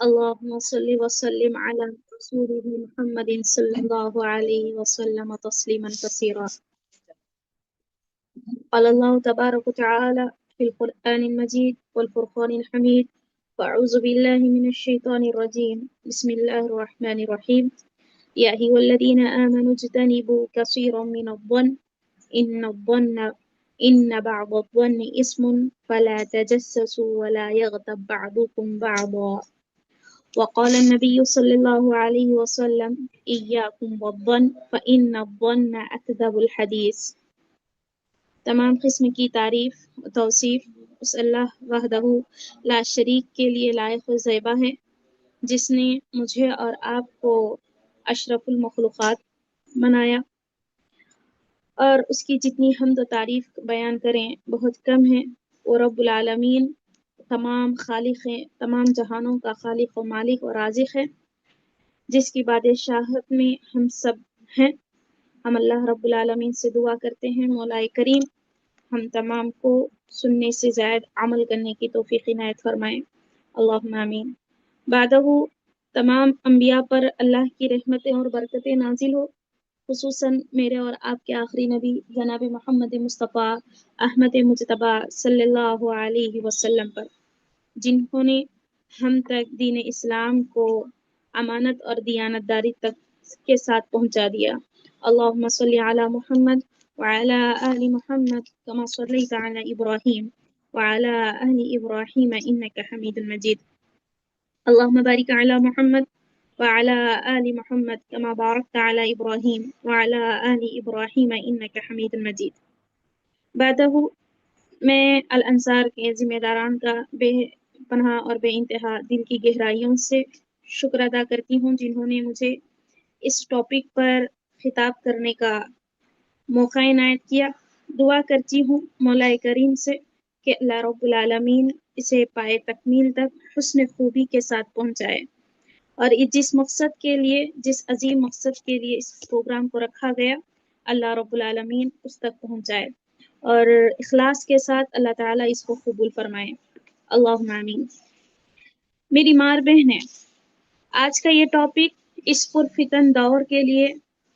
اللهم صل وسلم على رسوله محمد صلى الله عليه وسلم تسليما كثيرا. قال الله تبارك وتعالى في القرآن المجيد والفرقان الحميد: فأعوذ بالله من الشيطان الرجيم، بسم الله الرحمن الرحيم. يا أيها الذين آمنوا اجتنبوا كثيرا من الظن إن بعض الظن اسم فلا تجسسوا ولا يغتب بعضكم بعضا. وقال النبي صلى الله عليه وسلم: إياكم والظن فإن الظن أكذب الحديث. تمام قسم کی تعریف و توصیف اس اللہ وحدہ لا شریک کے لیے لائق و زیبا ہے، جس نے مجھے اور آپ کو اشرف المخلوقات بنایا، اور اس کی جتنی حمد و تعریف بیان کریں بہت کم ہے۔ وہ رب العالمین تمام خالق ہیں، تمام جہانوں کا خالق و مالک و رازق ہے، جس کی بادشاہت میں ہم سب ہیں۔ ہم اللہ رب العالمین سے دعا کرتے ہیں مولا کریم ہم تمام کو سننے سے زائد عمل کرنے کی توفیق عنایت فرمائیں، اللہم آمین۔ بعدہ تمام انبیاء پر اللہ کی رحمتیں اور برکتیں نازل ہو، خصوصاً میرے اور آپ کے آخری نبی جناب محمد مصطفیٰ احمد مجتبیٰ صلی اللہ علیہ وسلم پر، جنہوں نے ہم تک دین اسلام کو امانت اور دیانت داری تک کے ساتھ پہنچا دیا۔ اللہم صلی علی محمد وعلی آل محمد کما صلیت علی ابراہیم وعلی آل ابراہیم انک حمید مجید۔ اللہم بارک علی محمد وعلی آل محمد کما بارکت علی ابراہیم وعلی آل ابراہیم انک حمید مجید۔ بعدہ میں الانصار کے ذمہ داران کا بے پناہ اور بے انتہا دل کی گہرائیوں سے شکر ادا کرتی ہوں، جنہوں نے مجھے اس ٹاپک پر خطاب کرنے کا موقع عنایت کیا۔ دعا کرتی ہوں مولا کریم سے کہ اللہ رب العالمین اسے پائے تکمیل تک حسن خوبی کے ساتھ پہنچائے، اور جس مقصد کے لیے، جس عظیم مقصد کے لیے اس پروگرام کو رکھا گیا، اللہ رب العالمین اس تک پہنچائے، اور اخلاص کے ساتھ اللہ تعالیٰ اس کو قبول فرمائے، اللہم آمین۔ میری مار بہنیں، آج کا یہ ٹاپک اس پرفتن دور کے لیے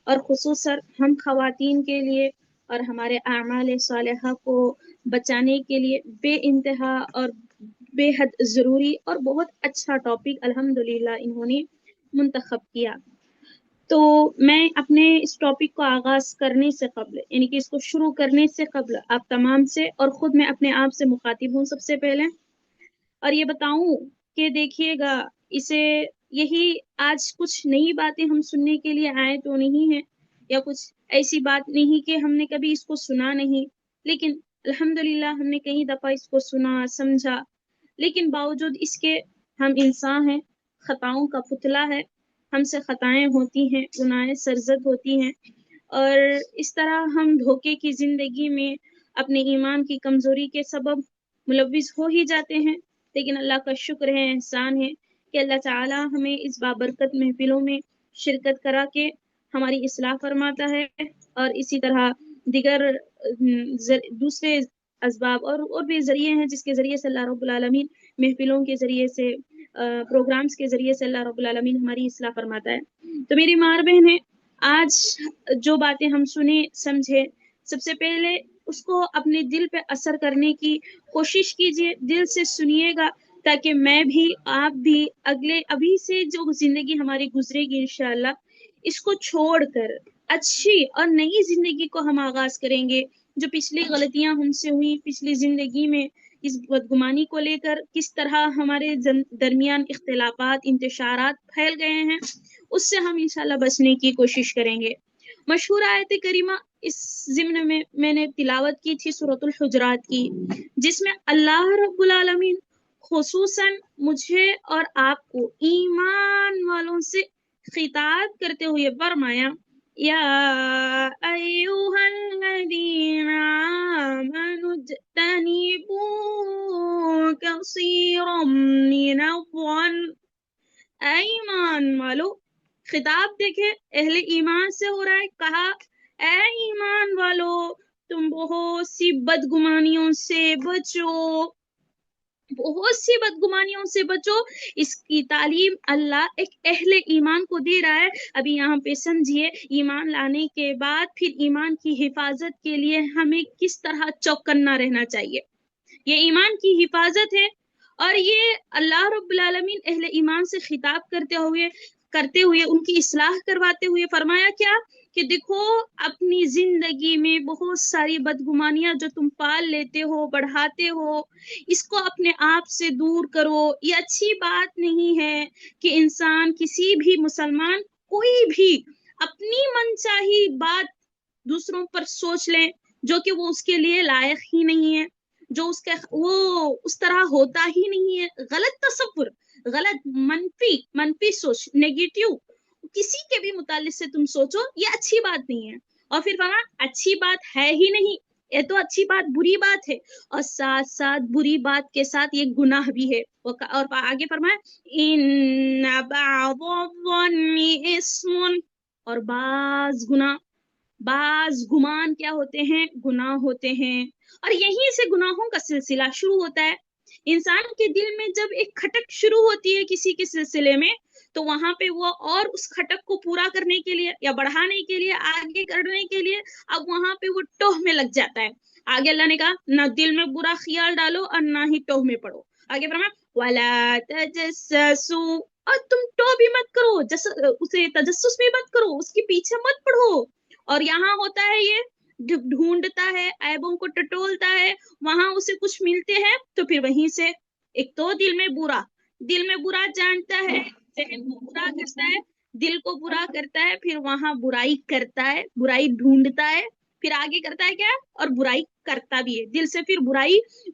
اور خصوصاً ہم خواتین کے لیے اور ہمارے اعمال صالحہ کو بچانے کے لیے بے انتہا اور بے حد ضروری اور بہت اچھا ٹاپک الحمدللہ انہوں نے منتخب کیا۔ تو میں اپنے اس ٹاپک کو آغاز کرنے سے قبل، یعنی کہ اس کو شروع کرنے سے قبل، آپ تمام سے اور خود میں اپنے آپ سے مخاطب ہوں سب سے پہلے، اور یہ بتاؤں کہ دیکھیے گا اسے یہی آج کچھ نئی باتیں ہم سننے کے لیے آئے تو نہیں ہیں، یا کچھ ایسی بات نہیں کہ ہم نے کبھی اس کو سنا نہیں، لیکن الحمدللہ ہم نے کئی دفعہ اس کو سنا سمجھا، لیکن باوجود اس کے ہم انسان ہیں، خطاؤں کا پتلا ہے، ہم سے خطائیں ہوتی ہیں، گناہیں سرزد ہوتی ہیں، اور اس طرح ہم دھوکے کی زندگی میں اپنے ایمان کی کمزوری کے سبب ملوث ہو ہی جاتے ہیں۔ لیکن اللہ کا شکر ہے، احسان ہے کہ اللہ تعالی ہمیں اس بابرکت محفلوں میں شرکت کرا کے ہماری اصلاح فرماتا ہے، اور اسی طرح دیگر دوسرے اسباب اور بھی ذریعے ہیں جس کے ذریعے سے اللہ رب العالمین محفلوں کے ذریعے سے، پروگرامز کے ذریعے سے اللہ رب العالمین ہماری اصلاح فرماتا ہے۔ تو میری مار بہنیں، آج جو باتیں ہم سنیں سمجھے، سب سے پہلے اس کو اپنے دل پہ اثر کرنے کی کوشش کیجئے، دل سے سنیے گا، تاکہ میں بھی آپ بھی ابھی سے جو زندگی ہماری گزرے گی انشاءاللہ، اس کو چھوڑ کر اچھی اور نئی زندگی کو ہم آغاز کریں گے۔ جو پچھلی غلطیاں ہم سے ہوئی پچھلی زندگی میں، اس بدگمانی کو لے کر کس طرح ہمارے درمیان اختلافات، انتشارات پھیل گئے ہیں، اس سے ہم انشاءاللہ بچنے کی کوشش کریں گے۔ مشہور آیت کریمہ اس ضمن میں نے تلاوت کی تھی سورۃ الحجرات کی، جس میں اللہ رب العالمین خصوصاً مجھے اور آپ کو ایمان والوں سے خطاب کرتے ہوئے فرمایا: یا ایھا الذین آمنوا اجتنبوا کثیرا من الظن۔ اے ایمان والو، خطاب دیکھے اہل ایمان سے ہو رہا ہے، کہا اے ایمان والو تم بہت سی بدگمانیوں سے بچو۔ بہت سی بدگمانیوں سے بچو. اس کی تعلیم اللہ ایک اہل ایمان کو دے رہا ہے. ابھی یہاں پہ سمجھیے ایمان لانے کے بعد پھر ایمان کی حفاظت کے لیے ہمیں کس طرح چوکنا رہنا چاہیے. یہ ایمان کی حفاظت ہے، اور یہ اللہ رب العالمین اہل ایمان سے خطاب کرتے ہوئے ان کی اصلاح کرواتے ہوئے فرمایا کیا کہ دیکھو اپنی زندگی میں بہت ساری بدگمانیاں جو تم پال لیتے ہو، بڑھاتے ہو، اس کو اپنے آپ سے دور کرو. یہ اچھی بات نہیں ہے کہ انسان کسی بھی مسلمان کوئی بھی اپنی منچاہی بات دوسروں پر سوچ لیں جو کہ وہ اس کے لیے لائق ہی نہیں ہے، جو وہ اس طرح ہوتا ہی نہیں ہے. غلط تصور، غلط منفی سوچ، نیگیٹو کسی کے بھی متعلق سے تم سوچو، یہ اچھی بات نہیں ہے. اور پھر فرمایا اچھی بات ہے ہی نہیں، یہ تو اچھی بات بری بات ہے، اور ساتھ ساتھ بری بات کے ساتھ یہ گناہ بھی ہے. اور آگے فرمایا ان بعض الظن اسم، اور بعض گمان کیا ہوتے ہیں؟ گناہ ہوتے ہیں. اور یہیں سے گناہوں کا سلسلہ شروع ہوتا ہے. انسان کے دل میں جب ایک کھٹک شروع ہوتی ہے کسی کے سلسلے میں، تو وہاں پہ وہ اور اس کھٹک کو پورا کرنے کے لیے یا بڑھانے کے لیے، آگے کرنے کے لیے، اب وہاں پہ وہ ٹوہ میں لگ جاتا ہے. آگے اللہ نے کہا نہ دل میں برا خیال ڈالو اور نہ ہی ٹوہ میں پڑو. آگے فرمایا وَلَا تَجَسَّسُوا، اور تم ٹوہ بھی مت کرو، اسے تجسس بھی مت کرو، اس کے پیچھے مت پڑھو. اور یہاں ہوتا ہے یہ ڈھونڈتا ہے، عیبوں کو ٹٹولتا ہے، وہاں اسے کچھ ملتے ہیں تو پھر وہیں سے ایک تو دل میں برا جانتا ہے، ذہن کو برا کرتا ہے، دل کو برا کرتا ہے، پھر وہاں برائی کرتا ہے، برائی ڈھونڈتا ہے، پھر آگے کرتا ہے کیا؟ اور برائی کرتا بھی ہے، دل سے پھر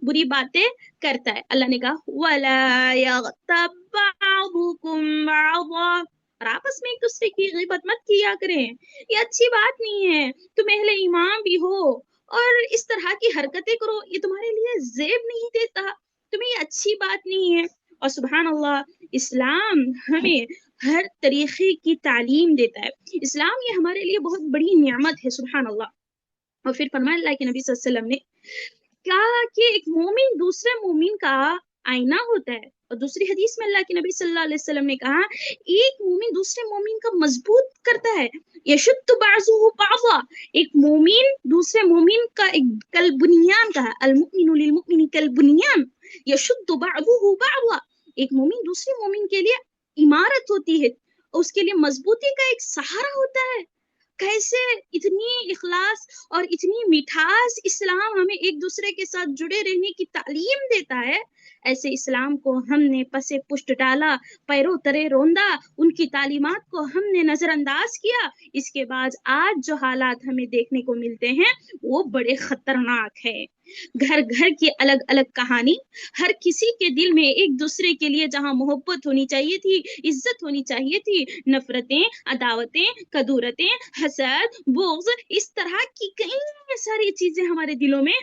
بری باتیں کرتا ہے. اللہ نے کہا وَلَا يَغْتَبْ بَعْضُكُمْ بَعْضًا، اور آپس میں ایک دوسرے کی غیبت مت کیا کریں، یہ اچھی بات نہیں ہے. تم اہل ایمان بھی ہو اور اس طرح کی حرکتیں کرو، یہ تمہارے لیے زیب نہیں دیتا، تمہیں یہ اچھی بات نہیں ہے. اور سبحان اللہ، اسلام ہمیں ہر طریقے کی تعلیم دیتا ہے. اسلام یہ ہمارے لیے بہت بڑی نعمت ہے، سبحان اللہ. اور پھر فرمایا اللہ کے نبی صلی اللہ علیہ وسلم نے کہا کہ ایک مومن دوسرے مومن کا آئینہ ہوتا ہے. اور دوسری حدیث میں اللہ کے نبی صلی اللہ علیہ وسلم نے کہا ایک مومن دوسرے مومن کا مضبوط کرتا ہے. یشد بعضہ بعضا، ایک مومن دوسرے مومن کا ایک کل بنیان کا ہے، المؤمن للمؤمن کالبنیان یشد بعضہ بعضا، ایک مومن دوسرے مومن کے لیے عمارت ہوتی ہے، اس کے لیے مضبوطی کا ایک سہارا ہوتا ہے. کیسے اتنی اخلاص اور اتنی مٹھاس اسلام ہمیں ایک دوسرے کے ساتھ جڑے رہنے کی تعلیم دیتا ہے. ایسے اسلام کو ہم نے پسے پشت ڈالا، پیروں ترے روندا، ان کی تعلیمات کو ہم نے نظر انداز کیا. اس کے بعد آج جو حالات ہمیں دیکھنے کو ملتے ہیں وہ بڑے خطرناک ہے. گھر گھر کی الگ الگ کہانی، ہر کسی کے دل میں ایک دوسرے کے لیے جہاں محبت ہونی چاہیے تھی، عزت ہونی چاہیے تھی، نفرتیں، عداوتیں، کدورتیں، حسد، بغض، اس طرح کی کئی ساری چیزیں ہمارے دلوں میں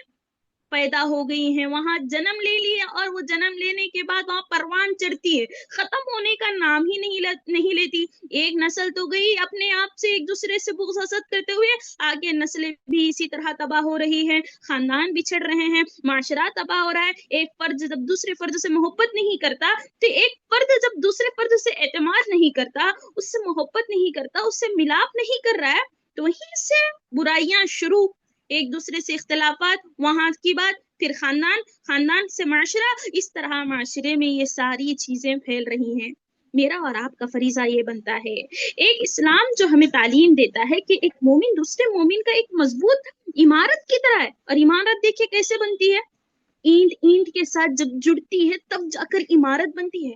پیدا ہو گئی ہیں. وہاں جنم لے لیے اور وہ جنم لینے کے بعد وہاں پروان چڑھتی ہے، ختم ہونے کا نام ہی نہیں لیتی. ایک نسل تو گئی اپنے آپ سے ایک دوسرے سے بغض حسد کرتے ہوئے، آگے نسلیں بھی اسی طرح تباہ ہو رہی ہیں، خاندان بچھڑ رہے ہیں، معاشرہ تباہ ہو رہا ہے. ایک فرد جب دوسرے فرد سے محبت نہیں کرتا، تو ایک فرد جب دوسرے فرد سے اعتماد نہیں کرتا، اس سے محبت نہیں کرتا، اس سے ملاپ نہیں کر رہا ہے، تو وہیں سے برائیاں شروع، ایک دوسرے سے اختلافات، وہاں کی بات، پھر خاندان سے معاشرہ، اس طرح معاشرے میں یہ ساری چیزیں پھیل رہی ہیں. میرا اور آپ کا فریضہ یہ بنتا ہے، ایک اسلام جو ہمیں تعلیم دیتا ہے کہ ایک مومن دوسرے مومن کا ایک مضبوط عمارت کی طرح ہے. اور عمارت دیکھیے کیسے بنتی ہے، اینٹ کے ساتھ جب جڑتی ہے تب جا کر عمارت بنتی ہے.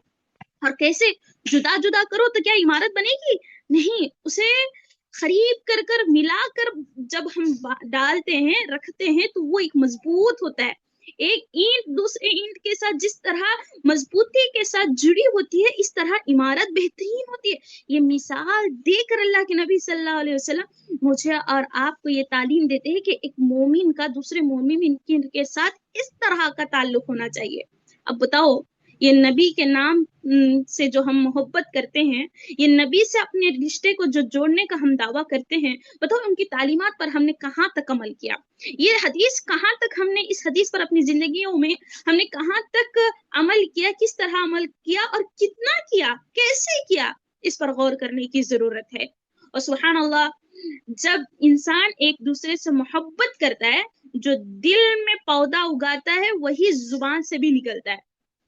اور کیسے جدا جدا کرو تو کیا عمارت بنے گی؟ نہیں، اسے خرید کر ملا کر جب ہم ڈالتے ہیں، رکھتے ہیں، تو وہ ایک مضبوط ہوتا ہے. ایک اینٹ دوسرے اینٹ کے ساتھ جس طرح مضبوطی کے ساتھ جڑی ہوتی ہے، اس طرح عمارت بہترین ہوتی ہے. یہ مثال دے کر اللہ کے نبی صلی اللہ علیہ وسلم مجھے اور آپ کو یہ تعلیم دیتے ہیں کہ ایک مومن کا دوسرے مومن کے ساتھ اس طرح کا تعلق ہونا چاہیے. اب بتاؤ یہ نبی کے نام سے جو ہم محبت کرتے ہیں، یہ نبی سے اپنے رشتے کو جو جوڑنے کا ہم دعویٰ کرتے ہیں، بتاؤ ان کی تعلیمات پر ہم نے کہاں تک عمل کیا؟ یہ حدیث کہاں تک ہم نے اس حدیث پر اپنی زندگیوں میں ہم نے کہاں تک عمل کیا، کس طرح عمل کیا اور کتنا کیا، کیسے کیا، اس پر غور کرنے کی ضرورت ہے۔ اور سبحان اللہ، جب انسان ایک دوسرے سے محبت کرتا ہے، جو دل میں پودا اگاتا ہے وہی زبان سے بھی نکلتا ہے،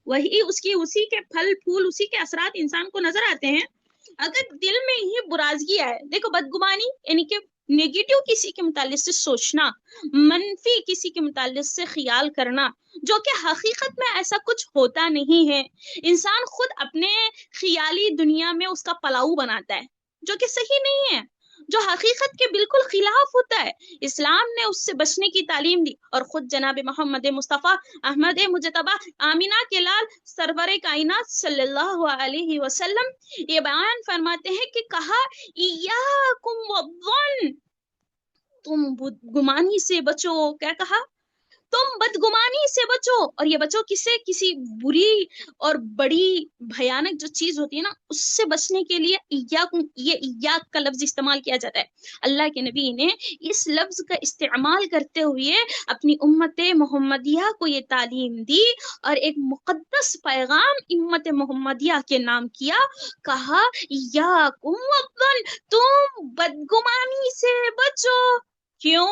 وہی اسی کے پھل پھول، اسی کے اثرات انسان کو نظر آتے ہیں۔ اگر دل میں ہی برازگی آئے، دیکھو بدگمانی یعنی کہ نیگیٹو کسی کے متعلق سے سوچنا، منفی کسی کے متعلق سے خیال کرنا، جو کہ حقیقت میں ایسا کچھ ہوتا نہیں ہے، انسان خود اپنے خیالی دنیا میں اس کا پلاؤ بناتا ہے، جو کہ صحیح نہیں ہے، جو حقیقت کے بالکل خلاف ہوتا ہے۔ اسلام نے اس سے بچنے کی تعلیم دی، اور خود جناب محمد مصطفیٰ احمد مجتبی آمینہ کے لال سرور کائنات صلی اللہ علیہ وسلم یہ بیان فرماتے ہیں کہ کہا ایاکم والظن، تم بدگمانی سے بچو۔ کیا کہا؟ تم بدگمانی سے بچو، اور یہ بچو کس سے؟ کسی بری اور بڑی بھیانک جو چیز ہوتی ہے نا، اس سے بچنے کے لیے ایاکم، یہ ایاک کا لفظ استعمال کیا جاتا ہے۔ اللہ کے نبی نے اس لفظ کا استعمال کرتے ہوئے اپنی امت محمدیہ کو یہ تعلیم دی، اور ایک مقدس پیغام امت محمدیہ کے نام کیا، کہا ایاکم والظن، تم بدگمانی سے بچو۔ کیوں؟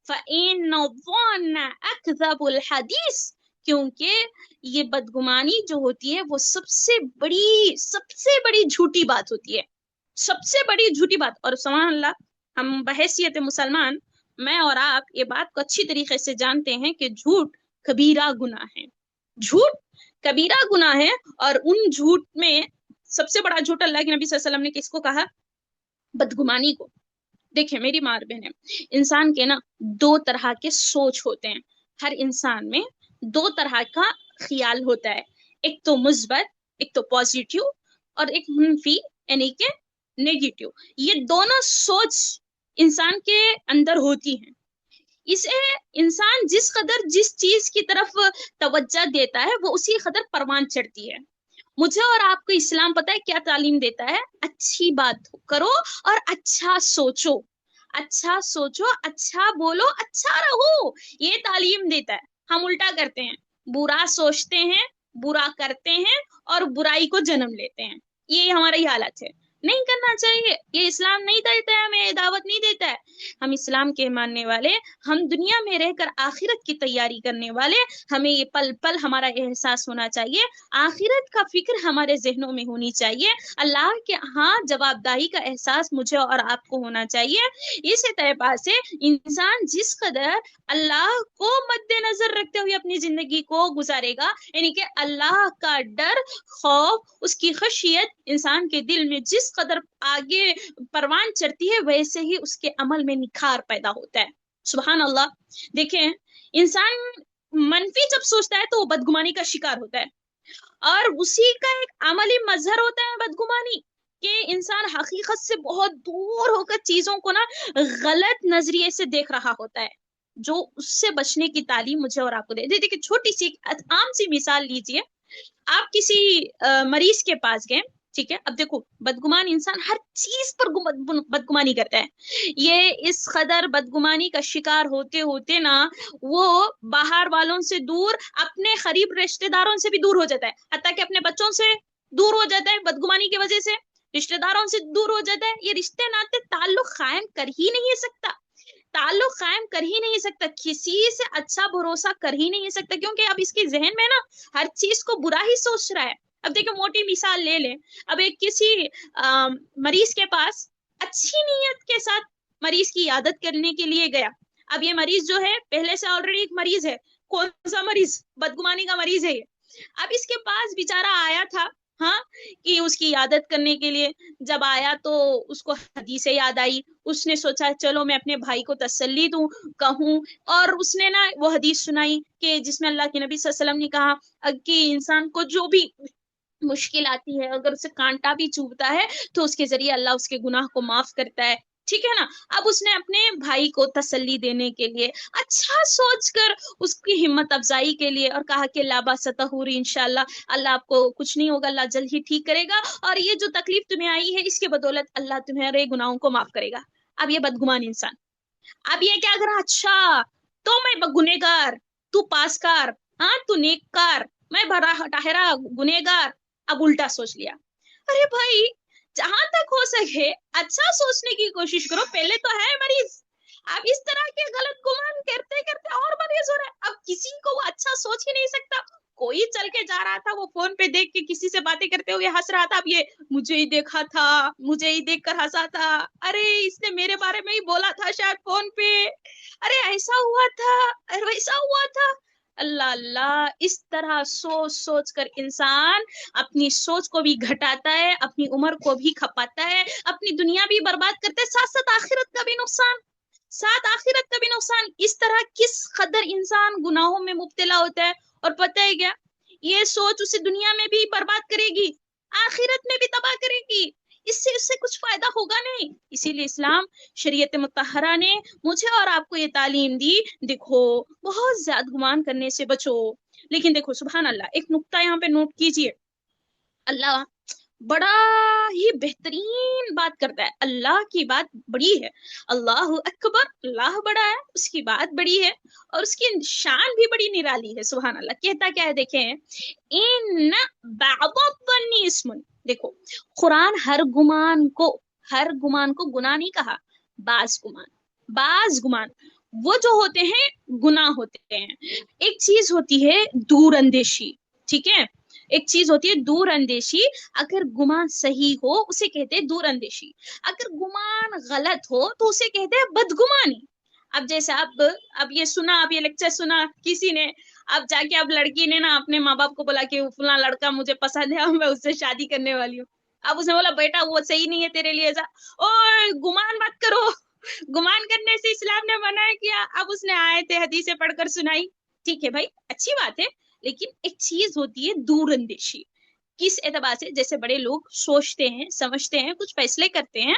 فَإِنَّ الظَّنَّ أَكْذَبُ الْحَدِيثِ، کیونکہ یہ بدگمانی جو ہوتی ہے وہ سب سے بڑی جھوٹی بات ہوتی ہے، سب سے بڑی جھوٹی بات۔ اور سبحان اللہ، ہم بحیثیت مسلمان، میں اور آپ یہ بات کو اچھی طریقے سے جانتے ہیں کہ جھوٹ کبیرہ گناہ ہے، جھوٹ کبیرہ گناہ ہے۔ اور ان جھوٹ میں سب سے بڑا جھوٹ اللہ کے نبی صلی اللہ علیہ وسلم نے کس کو کہا؟ بدگمانی کو۔ دیکھیں میری ماں بہن، انسان کے نا دو طرح کے سوچ ہوتے ہیں، ہر انسان میں دو طرح کا خیال ہوتا ہے، ایک تو مثبت، ایک تو پازیٹیو، اور ایک منفی یعنی کہ نیگیٹو۔ یہ دونوں سوچ انسان کے اندر ہوتی ہیں۔ اسے انسان جس قدر جس چیز کی طرف توجہ دیتا ہے وہ اسی قدر پروان چڑھتی ہے۔ مجھے اور آپ کو اسلام پتہ ہے کیا تعلیم دیتا ہے؟ اچھی بات کرو اور اچھا سوچو، اچھا سوچو، اچھا بولو، اچھا رہو، یہ تعلیم دیتا ہے۔ ہم الٹا کرتے ہیں، برا سوچتے ہیں، برا کرتے ہیں، اور برائی کو جنم لیتے ہیں۔ یہ ہماری حالت ہے، نہیں کرنا چاہیے، یہ اسلام نہیں دیتا ہے، ہمیں دعوت نہیں دیتا ہے۔ ہم اسلام کے ماننے والے، ہم دنیا میں رہ کر آخرت کی تیاری کرنے والے، ہمیں یہ پل پل ہمارا احساس ہونا چاہیے، آخرت کا فکر ہمارے ذہنوں میں ہونی چاہیے، اللہ کے ہاں جواب دہی کا احساس مجھے اور آپ کو ہونا چاہیے۔ اس اعتبار سے انسان جس قدر اللہ کو مد نظر رکھتے ہوئے اپنی زندگی کو گزارے گا، یعنی کہ اللہ کا ڈر، خوف، اس کی خشیت انسان کے دل میں جس قدر آگے پروان چڑھتی ہے، ویسے ہی اس کے عمل میں نکھار پیدا ہوتا ہے۔ سبحان اللہ۔ دیکھیں انسان منفی جب سوچتا ہے تو وہ بدگمانی کا شکار ہوتا ہے، اور اسی کا ایک عملی مظہر ہوتا ہے بدگمانی، کہ انسان حقیقت سے بہت دور ہو کر چیزوں کو نا غلط نظریے سے دیکھ رہا ہوتا ہے، جو اس سے بچنے کی تعلیم مجھے اور آپ کو دے۔ دیکھیں چھوٹی سی عام سی مثال لیجئے، آپ کسی مریض کے پاس گئے، ٹھیک ہے، اب دیکھو بدگمان انسان ہر چیز پر بدگمانی کرتا ہے، یہ اس قدر بدگمانی کا شکار ہوتے ہوتے نا وہ باہر والوں سے دور، اپنے قریب رشتہ داروں سے بھی دور ہو جاتا ہے، حتیٰ کہ اپنے بچوں سے دور ہو جاتا ہے، بدگمانی کی وجہ سے رشتہ داروں سے دور ہو جاتا ہے۔ یہ رشتے ناتے تعلق قائم کر ہی نہیں سکتا، تعلق قائم کر ہی نہیں سکتا، کسی سے اچھا بھروسہ کر ہی نہیں سکتا، کیونکہ اب اس کے ذہن میں نا ہر چیز کو برا ہی سوچ رہا ہے۔ اب دیکھیں موٹی مثال لے لیں، اب ایک کسی مریض کے پاس اچھی نیت کے ساتھ مریض کی عیادت کرنے کے لیے گیا، اب یہ مریض جو ہے پہلے سے آلریڈی ایک مریض ہے، کون سا مریض؟ بدگمانی کا مریض ہے یہ۔ اب اس کے پاس بیچارہ آیا تھا، ہاں، کہ اس کی عیادت کرنے کے لیے جب آیا تو اس کو حدیث یاد آئی، اس نے سوچا چلو میں اپنے بھائی کو تسلی دوں، کہوں، اور اس نے نا وہ حدیث سنائی کہ جس میں اللہ کے نبی صلی اللہ علیہ وسلم نے کہا کہ انسان کو جو بھی مشکل آتی ہے، اگر اسے کانٹا بھی چبھتا ہے تو اس کے ذریعے اللہ اس کے گناہ کو معاف کرتا ہے، ٹھیک ہے نا. اب اس نے اپنے بھائی کو تسلی دینے کے لیے اچھا سوچ کر اس کی ہمت افزائی کے لیے اور کہا کہ لا باس طہوری، انشاءاللہ اللہ آپ کو کچھ نہیں ہوگا، اللہ جلد ہی ٹھیک کرے گا، اور یہ جو تکلیف تمہیں آئی ہے اس کے بدولت اللہ تمہارے گناہوں کو معاف کرے گا. اب یہ بدگمان انسان اب یہ کیا کرا، اچھا تو میں گنہگار، تو پاسکار، ہاں تو نیککار، میں بڑا ٹاہرا گنہگار. اب الٹا سوچ لیا. ارے بھائی جہاں تک ہو سکے اچھا سوچنے کی کوشش کرو، پہلے تو ہے مریض، اب اس طرح کے غلط گمان کرتے کرتے اور مریض ہو رہا ہے. اب کسی کو وہ اچھا سوچ ہی نہیں سکتا. کوئی چل کے جا رہا تھا، وہ فون پہ دیکھ کے کسی سے باتیں کرتے ہوئے ہنس رہا تھا، اب یہ مجھے ہی دیکھا تھا، مجھے ہی دیکھ کر ہنسا تھا، ارے اس نے میرے بارے میں ہی بولا تھا شاید فون پہ، ارے ایسا ہوا تھا، ارے ویسا ہوا تھا. اللہ اللہ، اس طرح سوچ سوچ کر انسان اپنی سوچ کو بھی گھٹاتا ہے، اپنی عمر کو بھی کھپاتا ہے، اپنی دنیا بھی برباد کرتا ہے، ساتھ ساتھ آخرت کا بھی نقصان، ساتھ آخرت کا بھی نقصان. اس طرح کس قدر انسان گناہوں میں مبتلا ہوتا ہے. اور پتہ ہے کیا، یہ سوچ اسے دنیا میں بھی برباد کرے گی، آخرت میں بھی تباہ کرے گی، اس سے کچھ فائدہ ہوگا نہیں. اسی لیے اسلام شریعت مطہرہ نے مجھے اور آپ کو یہ تعلیم دی، دیکھو بہت زیادہ گمان کرنے سے بچو. لیکن دیکھو سبحان اللہ، ایک نقطہ یہاں پہ نوٹ کیجئے، اللہ بڑا ہی بہترین بات کرتا ہے. اللہ کی بات بڑی ہے، اللہ اکبر، اللہ بڑا ہے، اس کی بات بڑی ہے، اور اس کی شان بھی بڑی نرالی ہے. سبحان اللہ. کہتا کیا ہے دیکھیں، ان بعض الظن اسم، دیکھو قرآن ہر گمان کو گناہ نہیں کہا، بعض گمان وہ جو ہوتے ہیں گناہ ہوتے ہیں. ایک چیز ہوتی ہے دور اندیشی، ٹھیک ہے، ایک چیز ہوتی ہے دور اندیشی، اگر گمان صحیح ہو اسے کہتے ہیں دور اندیشی، اگر گمان غلط ہو تو اسے کہتے ہیں بدگمانی. اب جیسے اب یہ سنا، اب یہ لیکچر سنا کسی نے، اب جا کے اب لڑکی نے نا اپنے ماں باپ کو بولا کہ فلاں لڑکا مجھے پسند ہے، میں اس سے شادی کرنے والی ہوں. اب اس نے بولا بیٹا وہ صحیح نہیں ہے تیرے لیے ایسا، اور گمان مت کرو، گمان کرنے سے اسلام نے منع کیا. اب اس نے آیتیں حدیثیں پڑھ کر سنائی. ٹھیک ہے بھائی، اچھی بات ہے، لیکن ایک چیز ہوتی ہے دور اندیشی. کس اعتبار سے، جیسے بڑے لوگ سوچتے ہیں، سمجھتے ہیں، کچھ فیصلے کرتے ہیں،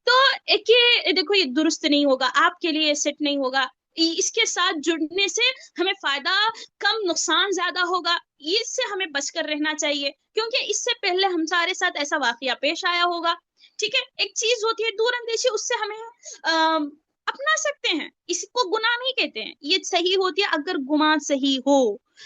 تو ایک یہ دیکھو یہ درست نہیں ہوگا، آپ کے لیے سیٹ نہیں ہوگا، اس کے ساتھ جڑنے سے ہمیں فائدہ کم نقصان زیادہ ہوگا، اس سے ہمیں بچ کر رہنا چاہیے، کیونکہ اس سے پہلے ہم سارے ساتھ ایسا واقعہ پیش آیا ہوگا. ٹھیک ہے، ایک چیز ہوتی ہے دور اندیشی، اس سے ہمیں اپنا سکتے ہیں، اس کو گناہ نہیں کہتے ہیں. یہ صحیح ہوتی ہے اگر گمان صحیح ہو،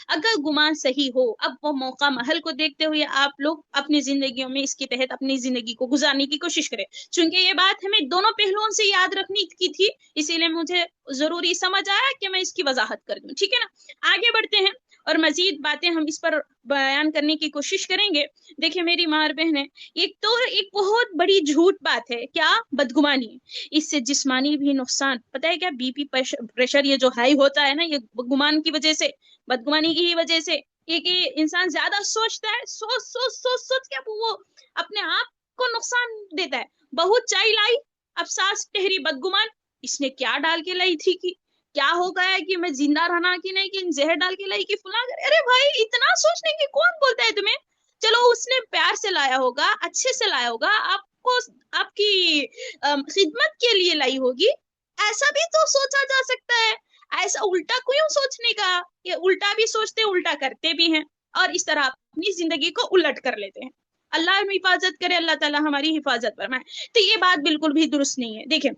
اگر گمان صحیح ہو. اب وہ موقع محل کو دیکھتے ہوئے آپ لوگ اپنی زندگیوں میں اس کے تحت اپنی زندگی کو گزارنے کی کوشش کریں. چونکہ یہ بات ہمیں دونوں پہلوؤں سے یاد رکھنی کی تھی، اسی لیے مجھے ضروری سمجھ آیا کہ میں اس کی وضاحت کر دوں. ٹھیک ہے نا، آگے بڑھتے ہیں اور مزید باتیں ہم اس پر بیان کرنے کی کوشش کریں گے. دیکھیں میری ماں اور بہنیں، ایک بہت بڑی جھوٹ بات ہے کیا، بدگمانی. اس سے جسمانی بھی نقصان، پتہ ہے کیا، بی پی پریشر یہ جو ہائی ہوتا ہے نا، یہ گمان کی وجہ سے، بدگمانی کی ہی وجہ سے. یہ کہ انسان زیادہ سوچتا ہے، سوچ کے وہ اپنے آپ کو نقصان دیتا ہے. بہت چائے لائی، اب ساس ٹہری بدگمان، اس نے کیا ڈال کے لائی تھی، کہ کیا ہو گیا، کہ میں زندہ رہنا کہ نہیں، کہ زہر ڈال کے لائی، کہ فلاں. ارے بھائی اتنا سوچنے کی کون بولتا ہے تمہیں؟ چلو اس نے پیار سے لایا ہوگا، اچھے سے لایا ہوگا، آپ کو آپ کی خدمت کے لیے لائی ہوگی، ایسا بھی تو سوچا جا سکتا ہے. ایسا الٹا کیوں سوچنے کا، یہ الٹا بھی سوچتے الٹا کرتے بھی ہیں، اور اس طرح اپنی زندگی کو الٹ کر لیتے ہیں. اللہ حفاظت کرے، اللہ تعالیٰ ہماری حفاظت فرمائے. تو یہ بات بالکل بھی درست نہیں ہے. دیکھیں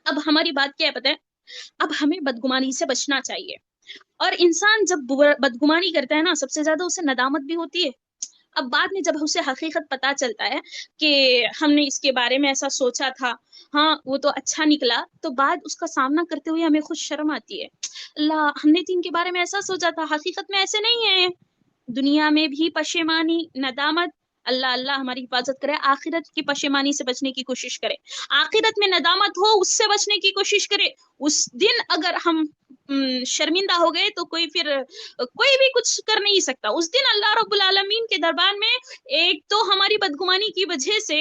اب ہماری بات کیا ہے پتہ ہے، اب ہمیں بدگمانی سے بچنا چاہیے. اور انسان جب بدگمانی کرتا ہے نا، سب سے زیادہ اسے ندامت بھی ہوتی ہے. اب بعد میں جب اسے حقیقت پتا چلتا ہے کہ ہم نے اس کے بارے میں ایسا سوچا تھا، ہاں وہ تو اچھا نکلا، تو بعد اس کا سامنا کرتے ہوئے ہمیں خود شرم آتی ہے. اللہ، ہم نے تو ان کے بارے میں ایسا سوچا تھا، حقیقت میں ایسے نہیں ہے. دنیا میں بھی پشیمانی، ندامت، اللہ اللہ ہماری حفاظت کرے. آخرت کی پشیمانی سے بچنے کی کوشش کرے، آخرت میں ندامت ہو اس سے بچنے کی کوشش کرے. اس دن اگر ہم شرمندہ ہو گئے تو کوئی بھی کچھ کر نہیں سکتا. اس دن اللہ رب العالمین کے دربار میں ایک تو ہماری بدگمانی کی وجہ سے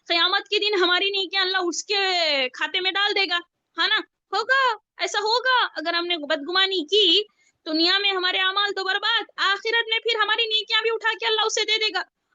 قیامت کے دن ہماری نیکیاں اللہ اس کے کھاتے میں ڈال دے گا، ہے نا، ہوگا، ایسا ہوگا. اگر ہم نے بدگمانی کی، دنیا میں ہمارے اعمال تو برباد، آخرت میں پھر ہماری نیکیاں بھی اٹھا کے اللہ اسے دے دے گا.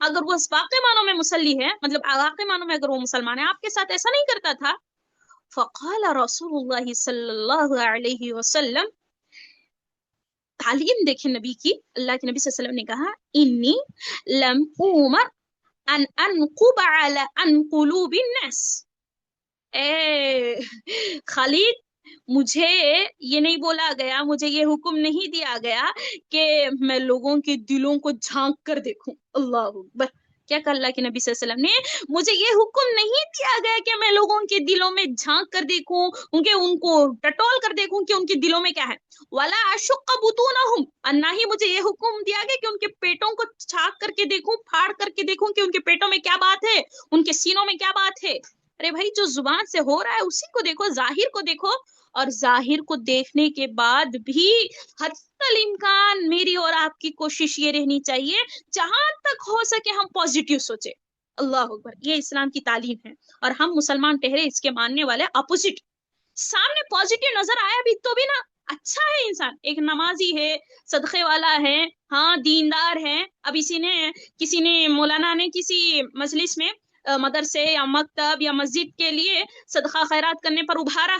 اگر وہ واقعی معنوں میں مسلی ہے، مطلب واقعی معنوں میں اگر وہ مسلمان ہے، آپ کے ساتھ ایسا نہیں کرتا تھا. فقال رسول اللہ صلی اللہ علیہ وسلم، تعلیم دیکھیں نبی کی، اللہ کے نبی صلی اللہ علیہ وسلم نے کہا انی لم اومر ان انقب علی ان قلوب الناس. اے خالد، مجھے یہ نہیں بولا گیا، مجھے یہ حکم نہیں دیا گیا کہ میں لوگوں کے دلوں کو جھانک کر دیکھوں. اللہ اکبر. کیا کہ اللہ کے نبی صلی اللہ علیہ وسلم نے مجھے یہ حکم نہیں دیا گیا کہ میں لوگوں کے دلوں میں جھانک کر دیکھوں، ان کو ٹٹول کر دیکھوں کہ ان کے دلوں میں کیا ہے. ولا اشق بطونہم، اور نہ ہی مجھے یہ حکم دیا گیا کہ ان کے پیٹوں کو چھاک کر کے دیکھوں، پھاڑ کر کے دیکھوں کہ ان کے پیٹوں میں کیا بات ہے، ان کے سینوں میں کیا بات ہے. ارے بھائی، جو زبان سے ہو رہا ہے اسی کو دیکھو، ظاہر کو دیکھو. اور ظاہر کو دیکھنے کے بعد بھی حتی الامکان میری اور آپ کی کوشش یہ رہنی چاہیے جہاں تک ہو سکے ہم پازیٹیو سوچے. اللہ اکبر. یہ اسلام کی تعلیم ہے، اور ہم مسلمان ٹھہرے اس کے ماننے والے اپوزٹ. سامنے پازیٹیو نظر آیا بھی تو بھی نا، اچھا ہے انسان، ایک نمازی ہے، صدقے والا ہے، ہاں دیندار ہے. اب کسی نے مولانا نے کسی مجلس میں مدرسے یا مکتب یا مسجد کے لیے صدقہ خیرات کرنے پر ابھارا،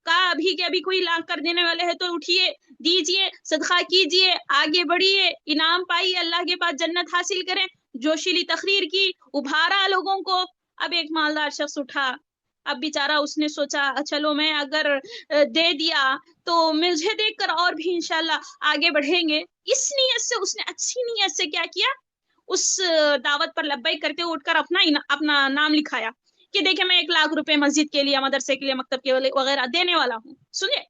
کہا ابھی کہ ابھی کوئی لا کر دینے والے ہیں تو اٹھیے، دیجئے، صدقہ کیجئے، آگے بڑھیے، انعام پائیے، اللہ کے پاس جنت حاصل کریں. جوشیلی تقریر کی، ابھارا لوگوں کو. اب ایک مالدار شخص اٹھا، اب بیچارہ اس نے سوچا چلو میں اگر دے دیا تو مجھے دیکھ کر اور بھی انشاءاللہ آگے بڑھیں گے. اس نیت سے اس نے اچھی نیت سے کیا کیا، اس دعوت پر لبیک کرتے اٹھ کر اپنا نام لکھایا کہ دیکھیں میں 1,00,000 روپے مسجد کے لیے، مدرسے کے لیے، مکتب کے لیے وغیرہ دینے والا ہوں. سنیے،